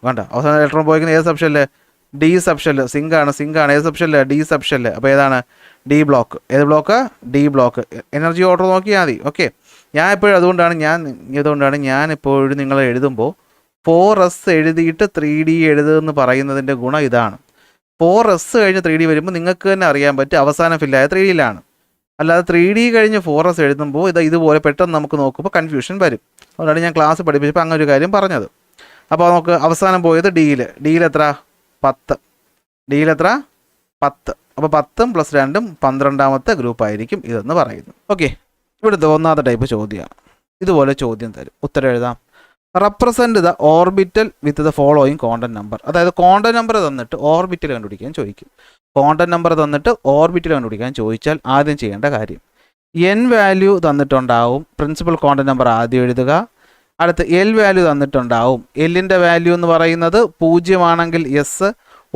കണ്ട അവസാന ഇലക്ട്രോൺ പോയിരിക്കുന്നത് ഏത് സബ്ഷെല്ല്? D subshell. സിങ്കാണ്. ഏത് സബ്ഷെല്ല്? D subshell. അപ്പോൾ ഏതാണ്? D block. ഏത് block? D block. Energy order നോക്കിയാൽ മതി. ഓക്കെ, അതുകൊണ്ടാണ് ഞാൻ എപ്പോഴും നിങ്ങൾ എഴുതുമ്പോൾ 4s എഴുതിയിട്ട് 3D എഴുതുമെന്ന് പറയുന്നതിൻ്റെ ഗുണം ഇതാണ്. 4s കഴിഞ്ഞ് 3D വരുമ്പോൾ നിങ്ങൾക്ക് തന്നെ അറിയാൻ പറ്റും അവസാനം ഫില്ലായ 3Dയിലാണ്. അല്ലാതെ 3D കഴിഞ്ഞ് 4s എഴുതുമ്പോൾ ഇതുപോലെ പെട്ടെന്ന് നമുക്ക് നോക്കുമ്പോൾ കൺഫ്യൂഷൻ വരും. അതുകൊണ്ടാണ് ഞാൻ ക്ലാസ് പഠിപ്പിച്ചപ്പോൾ അങ്ങനെ ഒരു കാര്യം പറഞ്ഞത്. അപ്പോൾ നമുക്ക് അവസാനം പോയത് ഡിയിൽ എത്ര? 10. അപ്പോൾ 10 + 2 12ാമത്തെ ഗ്രൂപ്പായിരിക്കും ഇതെന്ന് പറയുന്നു. ഓക്കെ, ഇവിടുത്തെ 1ാമത്തെ ടൈപ്പ് ചോദ്യമാണ്. ഇതുപോലെ ചോദ്യം തരും, ഉത്തരം എഴുതാം. Represent the orbital with the following content number. അതായത് കോണ്ടന്റ് നമ്പർ തന്നിട്ട് ഓർബിറ്റൽ കണ്ടുപിടിക്കാൻ ചോദിക്കും. കോണ്ടന്റ് നമ്പർ തന്നിട്ട് ഓർബിറ്റൽ കണ്ടുപിടിക്കാൻ ചോദിച്ചാൽ ആദ്യം ചെയ്യേണ്ട കാര്യം, എൻ വാല്യൂ തന്നിട്ടുണ്ടാവും. പ്രിൻസിപ്പൽ കോണ്ടന്റ് നമ്പർ ആദ്യം എഴുതുക. അടുത്ത് എൽ വാല്യൂ തന്നിട്ടുണ്ടാവും. എല്ലിൻ്റെ വാല്യൂ എന്ന് പറയുന്നത് 0 ആണെങ്കിൽ എസ്,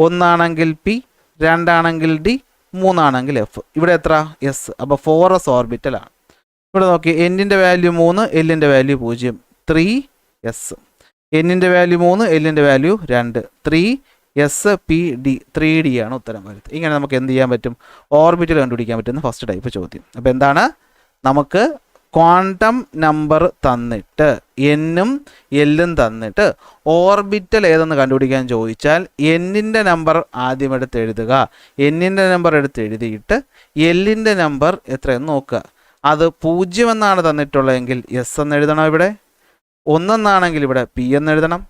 1 ആണെങ്കിൽ പി, 2 ആണെങ്കിൽ ഡി, 3 ആണെങ്കിൽ എഫ്. ഇവിടെ എത്ര? എസ്. അപ്പോൾ 4s ഓർബിറ്റലാണ്. ഇവിടെ നോക്കി, എന്നിൻ്റെ വാല്യൂ 3, എല്ലിൻ്റെ വാല്യൂ 0, 3s. എന്നിൻ്റെ വാല്യൂ 3, എല്ലിൻ്റെ value 2, 3s p d, 3d ആണ് ഉത്തരം വരുന്നത്. ഇങ്ങനെ നമുക്ക് എന്ത് ചെയ്യാൻ പറ്റും? ഓർബിറ്റൽ കണ്ടുപിടിക്കാൻ പറ്റുന്ന ഫസ്റ്റ് ടൈപ്പ് ചോദ്യം. അപ്പോൾ എന്താണ്? നമുക്ക് ക്വാണ്ടം നമ്പർ തന്നിട്ട് എന്നും എല്ലും തന്നിട്ട് ഓർബിറ്റൽ ഏതെന്ന് കണ്ടുപിടിക്കാൻ ചോദിച്ചാൽ എന്നിൻ്റെ നമ്പർ ആദ്യം എടുത്ത് എഴുതുക. എന്നിൻ്റെ നമ്പർ എടുത്ത് എഴുതിയിട്ട് എല്ലിൻ്റെ നമ്പർ എത്രയെന്ന് നോക്കുക. അത് 0 എന്നാണ് തന്നിട്ടുള്ളതെങ്കിൽ എസ് എന്ന് എഴുതണം. ഇവിടെ 1 എന്നാണെങ്കിൽ ഇവിടെ പി എന്ന് എഴുതണം.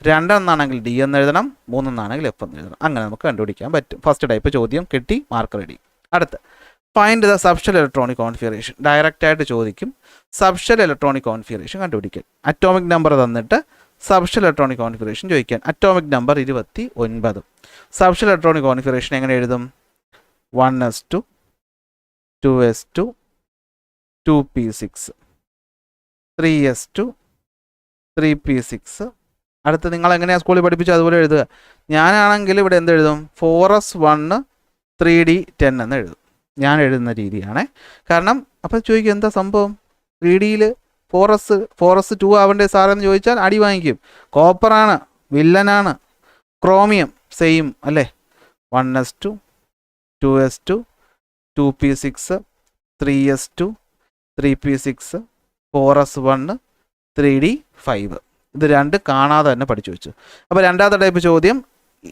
2 എന്നാണെങ്കിൽ ഡി എന്ന് എഴുതണം. 3 എന്നാണെങ്കിൽ എഫ് എന്ന് എഴുതണം. അങ്ങനെ നമുക്ക് കണ്ടുപിടിക്കാൻ പറ്റും. ഫസ്റ്റ് ടൈപ്പ് ചോദ്യം കിട്ടി, മാർക്ക് റെഡി. അടുത്ത് find the subshell electronic configuration. ഡയറക്റ്റായിട്ട് ചോദിക്കും. സബ്ഷെൽ ഇലക്ട്രോണിക് കോൺഫിഗറേഷൻ കണ്ടുപിടിക്കാൻ അറ്റോമിക് നമ്പർ തന്നിട്ട് സബ്ഷെൽ ഇലക്ട്രോണിക് കോൺഫിഗറേഷൻ ചോദിക്കാൻ. Atomic number 29. Subshell electronic configuration എങ്ങനെ എഴുതും? 1s2 2s2 2p6 3s2 3p6. അടുത്ത് നിങ്ങൾ എങ്ങനെയാണ് സ്കൂളിൽ പഠിപ്പിച്ചത് അതുപോലെ എഴുതുക. ഞാനാണെങ്കിൽ ഇവിടെ എന്തെഴുതും? 4s1 3d10 എന്ന് എഴുതും. ഞാൻ എഴുതുന്ന രീതിയാണ്. കാരണം അപ്പോൾ ചോദിക്കും എന്താ സംഭവം? 3Dയിൽ 4s2 ആവേണ്ടേ സാറെന്ന് ചോദിച്ചാൽ അടി വാങ്ങിക്കും. കോപ്പറാണ്, വില്ലനാണ്. ക്രോമിയം സെയിം അല്ലേ? 1s2 2s2 2p6 3s2 3p6 4s1 3d5. ഇത് 2 കാണാതെ തന്നെ പഠിച്ചു വെച്ചു. അപ്പോൾ രണ്ടാമത്തെ ടൈപ്പ് ചോദ്യം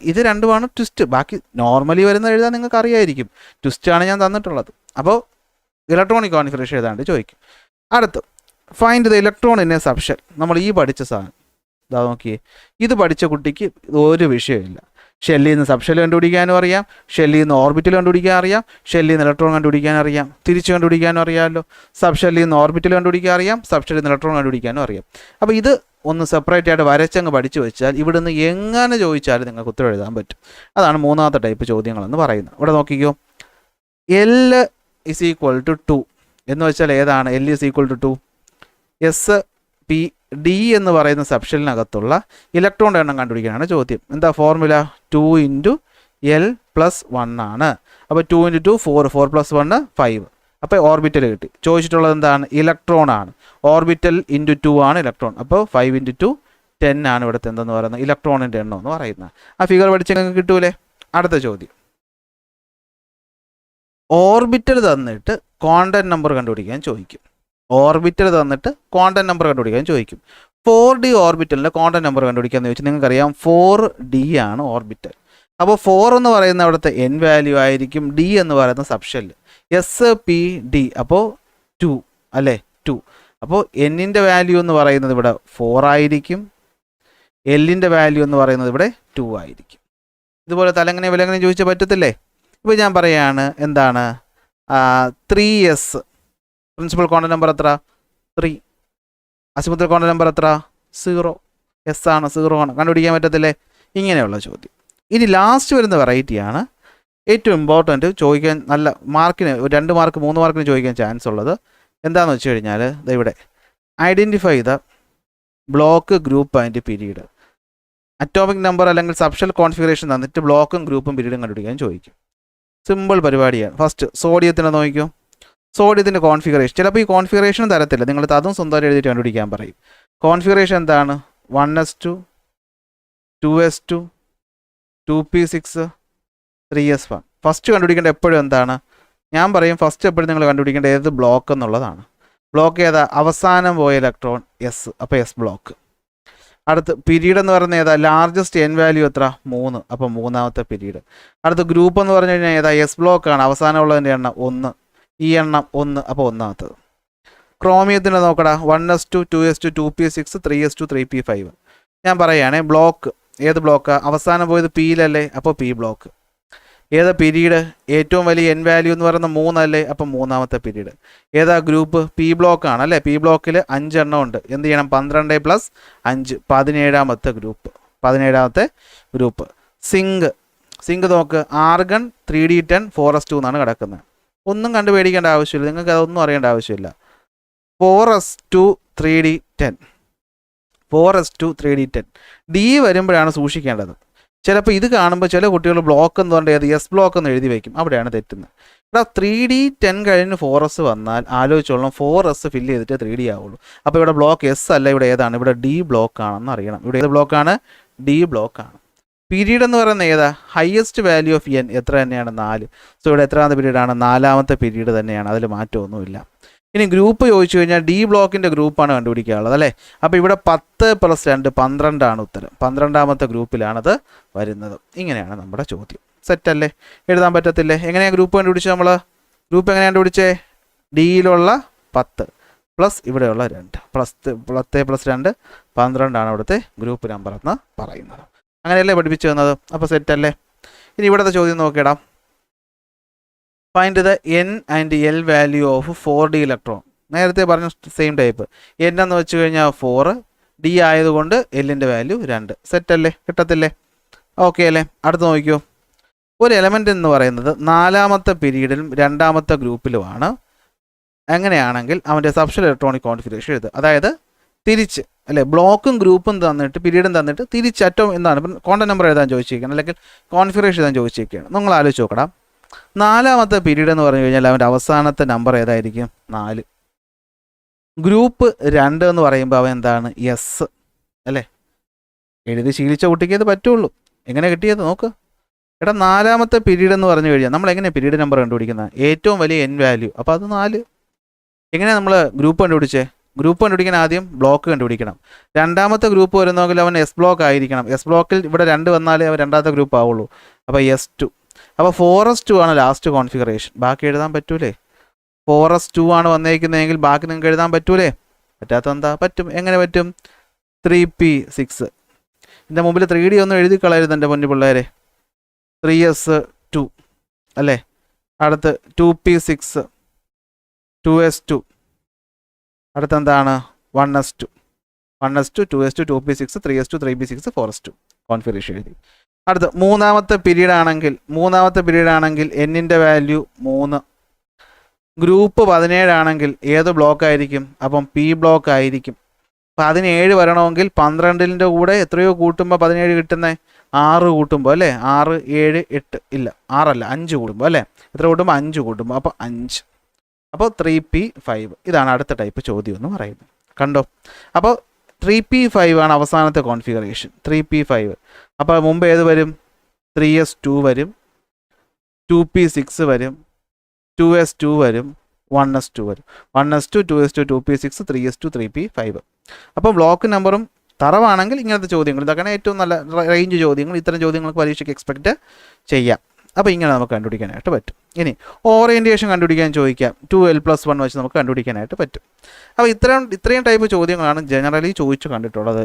ഇത് രണ്ടുമാണ് ട്വിസ്റ്റ്. ബാക്കി നോർമലി വരുന്ന എഴുതാൻ നിങ്ങൾക്ക് അറിയായിരിക്കും. ട്വിസ്റ്റാണ് ഞാൻ തന്നിട്ടുള്ളത്. അപ്പോൾ ഇലക്ട്രോണിക് കോൺഫിഗറേഷൻ എഴുതാണ്ട് ചോദിക്കും. അടുത്ത് find the electron in A subshell. നമ്മൾ ഈ പഠിച്ച സാധനം ഇതാ നോക്കിയേ. ഇത് പഠിച്ച കുട്ടിക്ക് ഒരു വിഷയമില്ല. ഷെല്ലിൽ നിന്ന് സബ്ഷെൽ കണ്ടുപിടിക്കാനും അറിയാം, ഷെല്ലിൽ നിന്ന് ഓർബിറ്റൽ കണ്ടുപിടിക്കാൻ അറിയാം, ഷെല്ലിൽ നിന്ന് ഇലക്ട്രോൺ കണ്ടുപിടിക്കാൻ അറിയാം, തിരിച്ച് കണ്ടുപിടിക്കാനും അറിയാമല്ലോ. സബ്ഷെല്ലിൽ നിന്ന് ഓർബിറ്റൽ കണ്ടുപിടിക്കാൻ അറിയാം, സബ്ഷെല്ലിൽ നിന്ന് ഇലക്ട്രോൺ കണ്ടുപിടിക്കാനും അറിയാം. അപ്പോൾ ഇത് ഒന്ന് സെപ്പറേറ്റ് ആയിട്ട് വരച്ചങ്ങ് പഠിച്ചു വെച്ചാൽ ഇവിടുന്ന് എങ്ങനെ ചോദിച്ചാലും നിങ്ങൾക്ക് ഉത്തരം എഴുതാൻ പറ്റും. അതാണ് മൂന്നാമത്തെ ടൈപ്പ് ചോദ്യങ്ങളെന്ന് പറയുന്നത്. ഇവിടെ നോക്കിക്കോ, L = 2 എന്ന് വെച്ചാൽ ഏതാണ്? L = 2. എസ് പി ഡി എന്ന് പറയുന്ന സബ്ഷെല്ലിനകത്തുള്ള ഇലക്ട്രോണിൻ്റെ എണ്ണം കണ്ടുപിടിക്കാനാണ് ചോദ്യം. എന്താ ഫോർമുല? 2 × L + 1 ആണ്. അപ്പോൾ 2 × 2 4, 4 + 1 5. അപ്പോൾ ഓർബിറ്റൽ കിട്ടി. ചോദിച്ചിട്ടുള്ളത് എന്താണ്? ഇലക്ട്രോൺ ആണ്. ഓർബിറ്റൽ × 2 ആണ് ഇലക്ട്രോൺ. അപ്പോൾ 5 × 2 10 ആണ് ഇവിടുത്തെ എന്തെന്ന് പറയുന്നത് ഇലക്ട്രോണിൻ്റെ എണ്ണം എന്ന് പറയുന്നത്. ആ ഫിഗർ പഠിച്ച് നിങ്ങൾക്ക് കിട്ടൂലേ? അടുത്ത ചോദ്യം, ഓർബിറ്റൽ തന്നിട്ട് ക്വാണ്ടം നമ്പർ കണ്ടുപിടിക്കാൻ ചോദിക്കും. ഓർബിറ്റൽ തന്നിട്ട് ക്വാണ്ടം നമ്പർ കണ്ടുപിടിക്കാൻ ചോദിക്കും. 4D ഓർബിറ്റലിൻ്റെ ക്വാണ്ടം നമ്പർ കണ്ടുപിടിക്കാമെന്ന് ചോദിച്ചാൽ നിങ്ങൾക്കറിയാം 4D ആണ് ഓർബിറ്റൽ. അപ്പോൾ 4 എന്ന് പറയുന്ന അവിടുത്തെ n വാല്യൂ ആയിരിക്കും, D എന്ന് പറയുന്ന സബ്ഷെൽ, SP D അപ്പോൾ 2 അല്ലേ, 2. അപ്പോൾ എന്നിൻ്റെ വാല്യൂ എന്ന് പറയുന്നത് ഇവിടെ 4 ആയിരിക്കും, എല്ലിൻ്റെ വാല്യൂ എന്ന് പറയുന്നത് ഇവിടെ 2 ആയിരിക്കും. ഇതുപോലെ തലങ്ങനെ വിലങ്ങനെ ചോദിച്ചാൽ പറ്റത്തില്ലേ? ഇപ്പോൾ ഞാൻ പറയുകയാണ് എന്താണ് 3S പ്രിൻസിപ്പൽ ക്വാണ്ടം നമ്പർ എത്ര? 3. അസിമുത്തൽ ക്വാണ്ടം നമ്പർ എത്ര? 0. S ആണ്, 0 ആണ്. കണ്ടുപിടിക്കാൻ പറ്റത്തില്ലേ? ഇങ്ങനെയുള്ള ചോദ്യം. ഇനി ലാസ്റ്റ് വരുന്ന വെറൈറ്റിയാണ് ഏറ്റവും ഇമ്പോർട്ടൻറ്റ്, ചോദിക്കാൻ നല്ല മാർക്കിന് 2 മാർക്ക് 3 മാർക്കിന് ചോദിക്കാൻ ചാൻസ് ഉള്ളത്. എന്താണെന്ന് വെച്ച് കഴിഞ്ഞാൽ ഇവിടെ identify the block group and period. Atomic number അല്ലെങ്കിൽ സബ്ഷൽ കോൺഫിഗറേഷൻ തന്നിട്ട് ബ്ലോക്കും ഗ്രൂപ്പും പീരീഡും കണ്ടുപിടിക്കാൻ ചോദിക്കും. സിമ്പിൾ പരിപാടിയാണ്. ഫസ്റ്റ് സോഡിയത്തിനെ നോക്കിക്കോ. സോഡിയത്തിൻ്റെ കോൺഫിഗറേഷൻ ചിലപ്പോൾ ഈ കോൺഫിഗറേഷൻ തരത്തില്ല, നിങ്ങൾ അതും സ്വന്തമായിട്ട് എഴുതിയിട്ട് കണ്ടുപിടിക്കാൻ പറയും. കോൺഫിഗറേഷൻ എന്താണ്? 1s2 2s2 2p6 3s1. First കണ്ടുപിടിക്കേണ്ട എപ്പോഴും എന്താണ്? ഞാൻ പറയും ഫസ്റ്റ് എപ്പോഴും നിങ്ങൾ കണ്ടുപിടിക്കേണ്ട ഏത് ബ്ലോക്ക് എന്നുള്ളതാണ്. ബ്ലോക്ക് ഏതാ? അവസാനം പോയ ഇലക്ട്രോൺ എസ്, അപ്പോൾ എസ് ബ്ലോക്ക്. അടുത്ത് പീരീഡ് എന്ന് പറയുന്നത് ഏതാ? ലാർജസ്റ്റ് n വാല്യൂ എത്ര? 3, അപ്പോൾ 3ാമത്തെ പീരീഡ്. അടുത്ത് ഗ്രൂപ്പ് എന്ന് പറഞ്ഞു കഴിഞ്ഞാൽ ഏതാ? എസ് ബ്ലോക്കാണ്, അവസാനമുള്ളതിൻ്റെ എണ്ണം 1, ഈ എണ്ണം 1, അപ്പോൾ 1ാമത്തത്. ക്രോമിയത്തിൻ്റെ നോക്കടാ, 1s2 2s2 2p6 3s2 3p5. ഞാൻ പറയുകയാണെ ബ്ലോക്ക് ഏത് ബ്ലോക്കാണ്? അവസാനം പോയത് പിയിലല്ലേ, അപ്പോൾ പി ബ്ലോക്ക്. ഏതാ പീരീഡ്? ഏറ്റവും വലിയ n വാല്യൂ എന്ന് പറയുന്നത് 3 അല്ലേ, അപ്പം 3ാമത്തെ പീരീഡ്. ഏതാ ഗ്രൂപ്പ്? പി ബ്ലോക്കാണ് അല്ലേ. പി ബ്ലോക്കിൽ 5 എണ്ണം ഉണ്ട്. എന്ത് ചെയ്യണം? 12 + 5 17ാമത്തെ ഗ്രൂപ്പ്, 17ാമത്തെ ഗ്രൂപ്പ്. സിങ്ക് നോക്ക്, ആർഗൺ 3d10 4s2 എന്നാണ് കിടക്കുന്നത്. ഒന്നും കണ്ടു പേടിക്കേണ്ട ആവശ്യമില്ല, നിങ്ങൾക്ക് അതൊന്നും അറിയേണ്ട ആവശ്യമില്ല. 4s2 3d10 4s2 3d10 D വരുമ്പോഴാണ് സൂക്ഷിക്കേണ്ടത്. ചിലപ്പോൾ ഇത് കാണുമ്പോൾ ചില കുട്ടികൾ ബ്ലോക്ക് എന്ന് പറഞ്ഞാൽ ഏത് എസ് ബ്ലോക്ക് എന്ന് എഴുതി വയ്ക്കും, അവിടെയാണ് തെറ്റുന്നത്. ഇവിടെ 3d10 കഴിഞ്ഞ് 4s വന്നാൽ ആലോചിച്ചോളണം 4s ഫില്ല് ചെയ്തിട്ട് 3d ആവുള്ളൂ. അപ്പോൾ ഇവിടെ ബ്ലോക്ക് എസ് അല്ല, ഇവിടെ ഏതാണ്? ഇവിടെ D ബ്ലോക്ക് ആണെന്ന് അറിയണം. ഇവിടെ ഏത് ബ്ലോക്കാണ്? D ബ്ലോക്കാണ്. പീരീഡ് എന്ന് പറയുന്നത് ഏതാ? ഹയസ്റ്റ് വാല്യൂ ഓഫ് n എത്ര തന്നെയാണ്? 4. സോ ഇവിടെ എത്രാമത്തെ പീരീഡാണ്? 4ാമത്തെ പീരീഡ് തന്നെയാണ്, അതിൽ മാറ്റമൊന്നുമില്ല. ഇനി ഗ്രൂപ്പ് ചോദിച്ചു കഴിഞ്ഞാൽ D ബ്ലോക്കിൻ്റെ ഗ്രൂപ്പാണ് കണ്ടുപിടിക്കാനുള്ളത് അല്ലേ. അപ്പോൾ ഇവിടെ 10 + 2 12 ആണ് ഉത്തരം. 12ാമത്തെ ഗ്രൂപ്പിലാണത് വരുന്നത്. ഇങ്ങനെയാണ് നമ്മുടെ ചോദ്യം. സെറ്റല്ലേ? എഴുതാൻ പറ്റത്തില്ലേ? എങ്ങനെയാണ് ഗ്രൂപ്പ് കണ്ടുപിടിച്ചത് നമ്മൾ? ഗ്രൂപ്പ് എങ്ങനെയാണ് കണ്ടുപിടിച്ചേ? ഡിയിലുള്ള 10 പ്ലസ് ഇവിടെയുള്ള 2 10 + 2 12 ആണ് ഇവിടുത്തെ ഗ്രൂപ്പ് നമ്പർ എന്ന് പറയുന്നത്. അങ്ങനെയല്ലേ പഠിപ്പിച്ചു തന്നത്? അപ്പോൾ സെറ്റല്ലേ? ഇനി ഇവിടുത്തെ ചോദ്യം നോക്കിയിടാം. Find the n and l value of 4d electron. നേരത്തെ പറഞ്ഞ സെയിം ടൈപ്പ്. n എന്ന് വെച്ച് കഴിഞ്ഞാൽ 4, d ആയതുകൊണ്ട് എല്ലിൻ്റെ വാല്യൂ 2. സെറ്റല്ലേ? കിട്ടത്തില്ലേ? ഓക്കെ അല്ലേ? അടുത്ത് നോക്കിയോ. ഒരു എലമെൻ്റ് എന്ന് പറയുന്നത് 4ാമത്തെ പീരീഡിലും 2ാമത്തെ ഗ്രൂപ്പിലുമാണ്. അങ്ങനെയാണെങ്കിൽ അവൻ്റെ സബ്ഷൽ ഇലക്ട്രോണിക് കോൺഫിഗറേഷൻ എഴുതുക. അതായത് തിരിച്ച് അല്ലേ, ബ്ലോക്കും ഗ്രൂപ്പും തന്നിട്ട് പീരീഡും തന്നിട്ട് തിരിച്ചറ്റം എന്താണ് ക്വാണ്ടം നമ്പർ എഴുതാൻ ചോദിച്ചിരിക്കുകയാണ്, അല്ലെങ്കിൽ കോൺഫിഗറേഷൻ എഴുതാൻ ചോദിച്ചിരിക്കുകയാണ്. നിങ്ങൾ ആലോചിച്ച് നോക്കണം. 4ാമത്തെ പീരീഡ് എന്ന് പറഞ്ഞു കഴിഞ്ഞാൽ അവൻ്റെ അവസാനത്തെ നമ്പർ ഏതായിരിക്കും? 4. ഗ്രൂപ്പ് 2 എന്ന് പറയുമ്പോൾ അവൻ എന്താണ്? എസ് അല്ലേ. എഴുതി ശീലിച്ച കുട്ടിക്ക് ഇത് പറ്റുള്ളൂ. എങ്ങനെ കിട്ടിയത് നോക്ക്. എടാ 4ാമത്തെ പീരീഡ് എന്ന് പറഞ്ഞു കഴിഞ്ഞാൽ നമ്മൾ എങ്ങനെ പീരീഡ് നമ്പർ കണ്ടുപിടിക്കുന്നത്? ഏറ്റവും വലിയ n വാല്യൂ, അപ്പോൾ അത് 4. എങ്ങനെയാണ് നമ്മൾ ഗ്രൂപ്പ് കണ്ടുപിടിച്ചേ? ഗ്രൂപ്പ് കണ്ടുപിടിക്കാൻ ആദ്യം ബ്ലോക്ക് കണ്ടുപിടിക്കണം. 2ാമത്തെ ഗ്രൂപ്പ് വരുന്നെങ്കിൽ അവൻ എസ് ബ്ലോക്ക് ആയിരിക്കണം. എസ് ബ്ലോക്കിൽ ഇവിടെ 2 വന്നാലേ അവൻ 2ാമത്തെ ഗ്രൂപ്പ് ആവുള്ളൂ. അപ്പോൾ S2. അപ്പോൾ 4s2 ആണ് ലാസ്റ്റ് കോൺഫിഗറേഷൻ. ബാക്കി എഴുതാൻ പറ്റൂലേ? 4s2 ആണ് വന്നേക്കുന്നതെങ്കിൽ ബാക്കി നിങ്ങൾക്ക് എഴുതാൻ പറ്റൂലേ? പറ്റാത്ത എന്താ? പറ്റും. എങ്ങനെ പറ്റും? 3p6. ഇതിൻ്റെ മുമ്പിൽ 3d ഒന്നും എഴുതി കളയരുത് എൻ്റെ പൊന്നു പിള്ളേരെ. 3s2 അല്ലേ. അടുത്ത് 2p6 2s2. അടുത്തെന്താണ്? 1s2 2s2 2p6 3s2 3p6 4s2 configuration എഴുതി. അടുത്ത് 3ാമത്തെ പീരീഡ് ആണെങ്കിൽ എന്നിൻ്റെ വാല്യൂ 3. ഗ്രൂപ്പ് 17 ആണെങ്കിൽ ഏത് ബ്ലോക്ക് ആയിരിക്കും? അപ്പം പി ബ്ലോക്ക് ആയിരിക്കും. 17 വരണമെങ്കിൽ 12ൻ്റെ കൂടെ എത്രയോ കൂട്ടുമ്പോൾ 17 കിട്ടുന്നത്? 6 കൂട്ടുമ്പോൾ അല്ലേ. 6 7 8 ഇല്ല 6 അല്ല 5 കൂടുമ്പോൾ അല്ലേ. എത്ര കൂട്ടുമ്പോൾ? 5 കൂട്ടുമ്പോൾ. അപ്പോൾ 5. അപ്പോൾ 3p5. ഇതാണ് അടുത്ത ടൈപ്പ് ചോദ്യം എന്ന് പറയുന്നത്. കണ്ടോ? അപ്പോൾ 3p5 ആണ് അവസാനത്തെ കോൺഫിഗറേഷൻ. 3p5. അപ്പോൾ മുമ്പ് ഏത് വരും? 3s2 വരും, 2p6 വരും, 2s2 വരും, 1s2 വരും. 1s2, 2s2, 2p6, 3s2, 3p5. അപ്പോൾ ബ്ലോക്ക് നമ്പറും തറവാണെങ്കിൽ ഇങ്ങനത്തെ ചോദ്യങ്ങൾ, ഇതൊക്കെയാണ് ഏറ്റവും നല്ല റേഞ്ച് ചോദ്യങ്ങൾ. ഇത്തരം ചോദ്യങ്ങൾക്ക് പരീക്ഷയ്ക്ക് എക്സ്പെക്റ്റ് ചെയ്യാം. അപ്പോൾ ഇങ്ങനെ നമുക്ക് കണ്ടുപിടിക്കാനായിട്ട് പറ്റും. ഇനി ഓറിയൻറ്റേഷൻ കണ്ടുപിടിക്കാൻ ചോദിക്കാം. 2l+1 വെച്ച് നമുക്ക് കണ്ടുപിടിക്കാനായിട്ട് പറ്റും. അപ്പോൾ ഇത്രയും ടൈപ്പ് ചോദ്യങ്ങളാണ് ജനറലി ചോദിച്ചു കണ്ടിട്ടുള്ളത്.